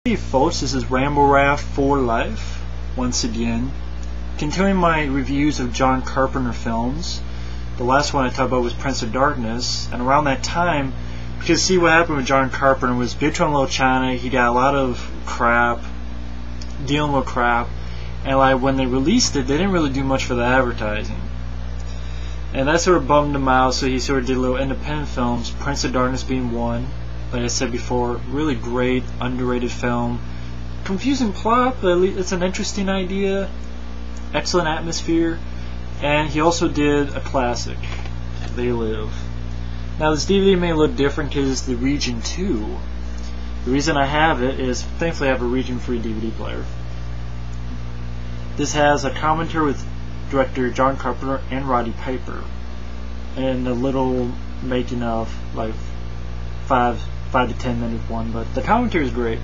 Hey folks, this is Ramble Raft for Life once again. Continuing my reviews of John Carpenter films. The last one I talked about was Prince of Darkness, and around that time, you can see what happened with John Carpenter was Big Trouble in Little China. He got a lot of crap, dealing with crap, and like when they released it, they didn't really do much for the advertising. And that sort of bummed him out, so he sort of did little independent films, Prince of Darkness being one. Like I said before, really great, underrated film. Confusing plot, but at least it's an interesting idea. Excellent atmosphere. And he also did a classic, They Live. Now this DVD may look different because it's the Region 2. The reason I have it is, thankfully I have a region-free DVD player. This has a commentary with director John Carpenter and Roddy Piper. And a little making of, like, 5 to 10 minute one, but the commentary is great.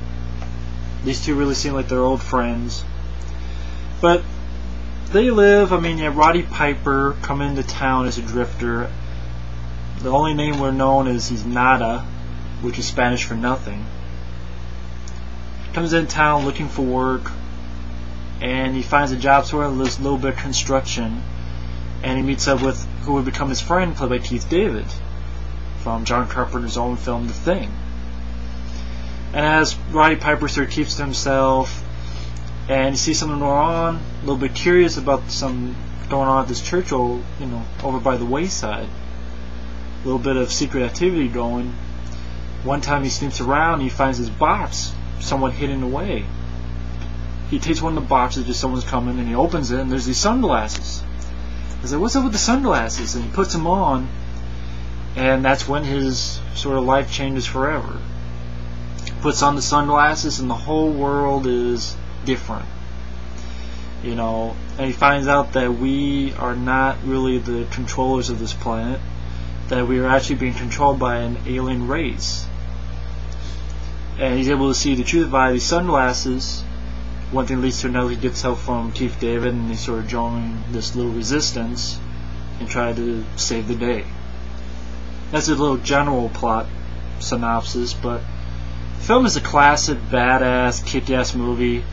These two really seem like they're old friends. But They Live, I mean, you have Roddy Piper come into town as a drifter. The only name we're known is he's Nada, which is Spanish for nothing. Comes in town looking for work, and he finds a job sort of this little bit of construction, and he meets up with who would become his friend, played by Keith David, from John Carpenter's own film The Thing. And as Roddy Piper sort of keeps to himself and he sees something going on, a little bit curious about some going on at this church over by the wayside. A little bit of secret activity going. One time he sneaks around and he finds his box somewhat hidden away. He takes one of the boxes, just someone's coming, and he opens it and there's these sunglasses. He's like, what's up with the sunglasses? And he puts them on. And that's when his sort of life changes forever. Puts on the sunglasses and the whole world is different. And he finds out that we are not really the controllers of this planet. That we are actually being controlled by an alien race. And he's able to see the truth via these sunglasses. One thing leads to another. He gets help from Keith David and he sort of join this little resistance and try to save the day. That's a little general plot synopsis, but the film is a classic, badass, kick-ass movie.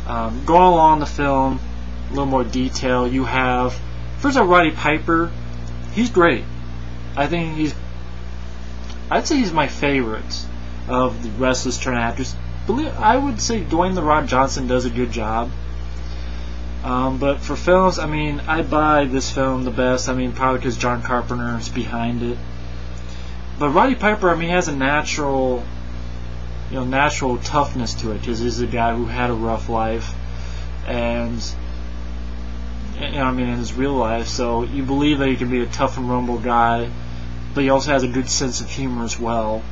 Going along the film, a little more detail. You have, first off, Roddy Piper. He's great. I'd say he's my favorite of the wrestlers turned actors. I would say Dwayne "The Rock" Johnson does a good job. But for films, I mean, I buy this film the best. I mean, probably because John Carpenter is behind it. But Roddy Piper, I mean, he has a natural toughness to it because he's a guy who had a rough life, and I mean, in his real life. So you believe that he can be a tough and rumble guy, but he also has a good sense of humor as well.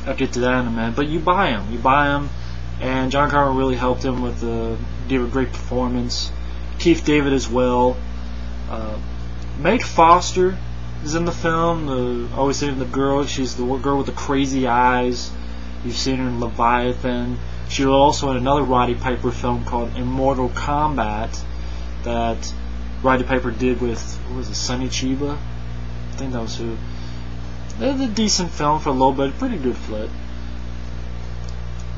I'll get to that in a minute. But you buy him, and John Carpenter really helped him gave a great performance. Keith David as well. Meg Foster is in the film. Always saying the girl. She's the girl with the crazy eyes. You've seen her in Leviathan. She was also in another Roddy Piper film called Immortal Kombat that Roddy Piper did with, what was it, Sonny Chiba? I think that was who. They did a decent film for a little bit. Pretty good flick.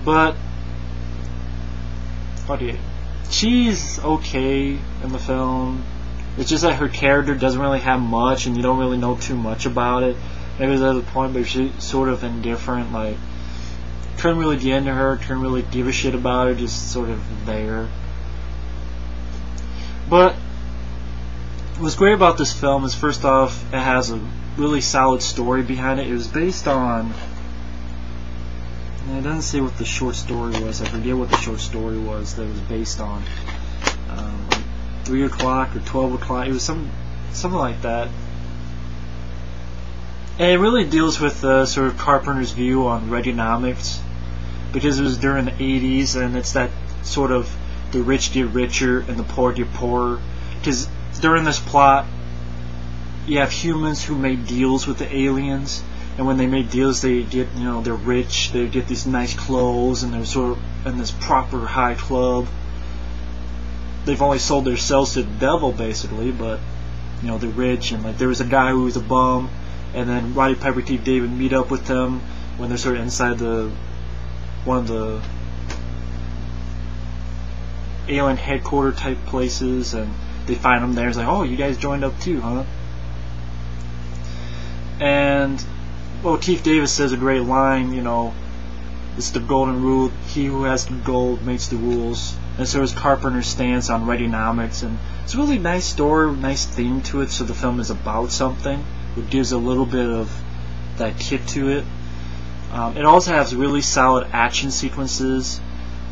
But okay, she's okay in the film. It's just that her character doesn't really have much, and you don't really know too much about it. Maybe there's a point where she's sort of indifferent, like couldn't really get into her, couldn't really give a shit about her, just sort of there. But what's great about this film is, first off, it has a really solid story behind it. It was based on, it doesn't say what the short story was. I forget what the short story was that it was based on. 3 o'clock or 12 o'clock. It was something like that. And it really deals with sort of Carpenter's view on Reaganomics, because it was during the 80s, and it's that sort of the rich get richer and the poor get poorer. Because during this plot, you have humans who make deals with the aliens, and when they make deals, they get, they're rich, they get these nice clothes, and they're sort of in this proper high club. They've only sold their souls to the devil, basically, but they're rich. And like, there was a guy who was a bum, and then Roddy Piper, Keith David meet up with them when they're sort of inside one of the alien headquarter type places, and they find them there. It's like, oh, you guys joined up too, huh? And well, Keith David says a great line, you know, it's the golden rule, he who has the gold makes the rules. And so is Carpenter's stance on Readynomics, and it's a really nice story, nice theme to it, so the film is about something. It gives a little bit of that kick to it. It also has really solid action sequences.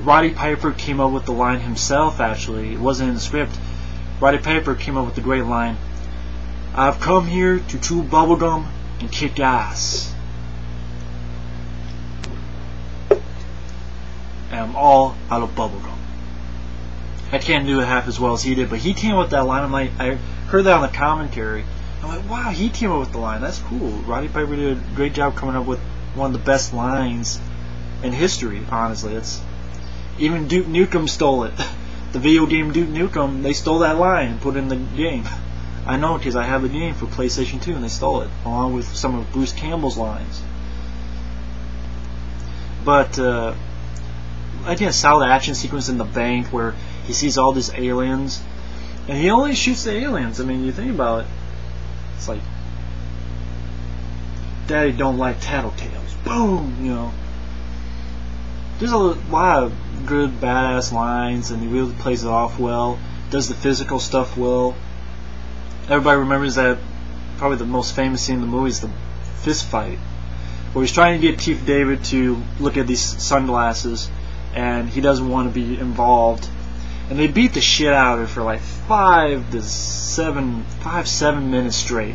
Roddy Piper came up with the line himself, actually. It wasn't in the script. Roddy Piper came up with the great line, "I've come here to chew bubblegum and kick ass. And I'm all out of bubblegum." I can't do it half as well as he did, but he came up with that line. I'm like, I heard that on the commentary. I'm like, wow, he came up with the line. That's cool. Roddy Piper did a great job coming up with one of the best lines in history, honestly. Even Duke Nukem stole it. The video game Duke Nukem, they stole that line and put it in the game. I know, because I have the game for PlayStation 2 and they stole it, along with some of Bruce Campbell's lines. But again, solid action sequence in the bank where he sees all these aliens, and he only shoots the aliens. I mean, you think about it, it's like, Daddy don't like tattletales. Boom, you know. There's a lot of good, badass lines, and he really plays it off well. Does the physical stuff well. Everybody remembers that probably the most famous scene in the movie is the fist fight, where he's trying to get Keith David to look at these sunglasses, and he doesn't want to be involved. And they beat the shit out of her for like 7 minutes straight.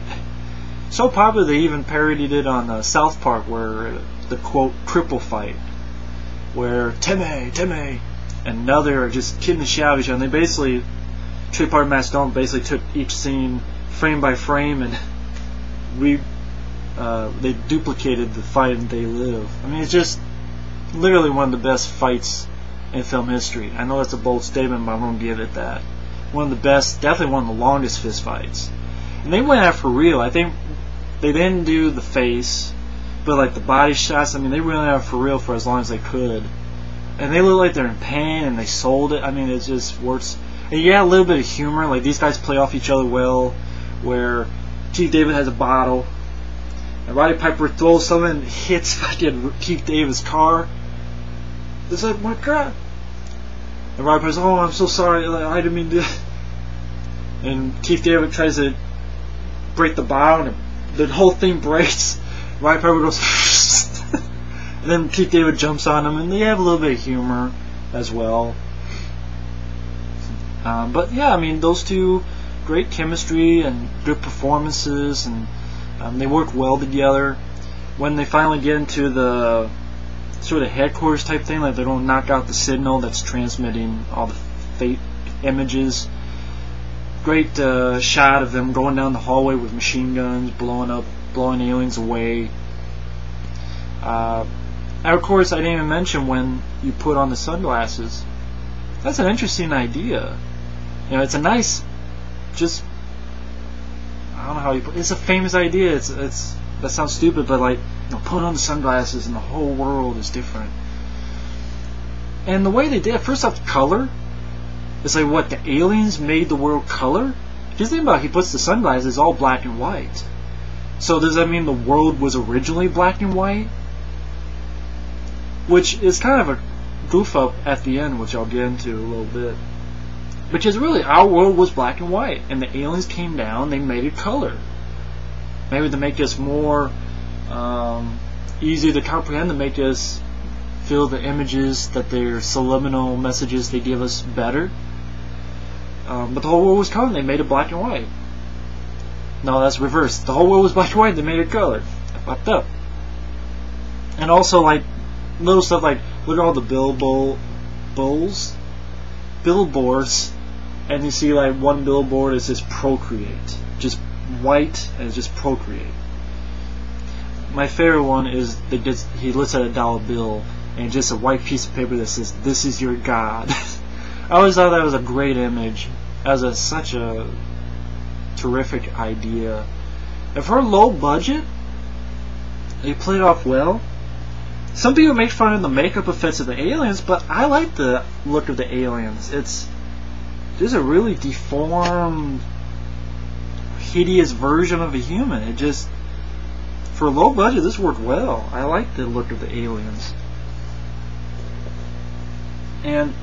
So popular they even parodied it on South Park, where the quote cripple fight, where Timmy, and another are just kidding the shit out of each other. And they basically, Trey Parker and Matt Stone basically took each scene frame by frame and they duplicated the fight in They Live. I mean, it's just literally one of the best fights in film history. I know that's a bold statement, but I'm going to give it that. One of the best, definitely one of the longest fist fights. And they went out for real. I think they didn't do the face, but like the body shots, I mean, they went out for real for as long as they could. And they look like they're in pain, and they sold it. I mean, it just works. And you got a little bit of humor, like these guys play off each other well, where Keith David has a bottle, and Roddy Piper throws something and hits fucking Keith David's car. It's like, my God. And Roddy Piper's, oh, I'm so sorry, I didn't mean to. And Keith David tries to break the bottle, and the whole thing breaks. Roddy Piper goes, and then Keith David jumps on him, and they have a little bit of humor as well. But yeah, I mean, those two, great chemistry and good performances, and they work well together. When they finally get into the sort of headquarters type thing, like they don't knock out the signal that's transmitting all the fake images. Great shot of them going down the hallway with machine guns, blowing aliens away. And of course, I didn't even mention when you put on the sunglasses. That's an interesting idea. You know, it's a nice, just, I don't know how you put it. It's a famous idea. It's that sounds stupid, but like, you know, put on the sunglasses and the whole world is different. And the way they did it, first off, color. It's like, what, the aliens made the world color? Just think about it, he puts the sunglasses all black and white. So does that mean the world was originally black and white? Which is kind of a goof up at the end, which I'll get into a little bit. Which is really, our world was black and white, and the aliens came down, they made it color. Maybe to make us more easy to comprehend, to make us feel the images that their subliminal messages they give us better. But the whole world was color, they made it black and white. No, that's reversed. The whole world was black and white, they made it color. I fucked up. And also, like, little stuff like, look at all the billboards, and you see like one billboard is just procreate, just white, and it's just procreate. My favorite one is he looks at a dollar bill and just a white piece of paper that says, "This is your God." I always thought that was a great image. That was such a terrific idea. And for a low budget, they played off well. Some people make fun of the makeup effects of the aliens, but I like the look of the aliens. It's just a really deformed, hideous version of a human. It just, for a low budget, this worked well. I like the look of the aliens. And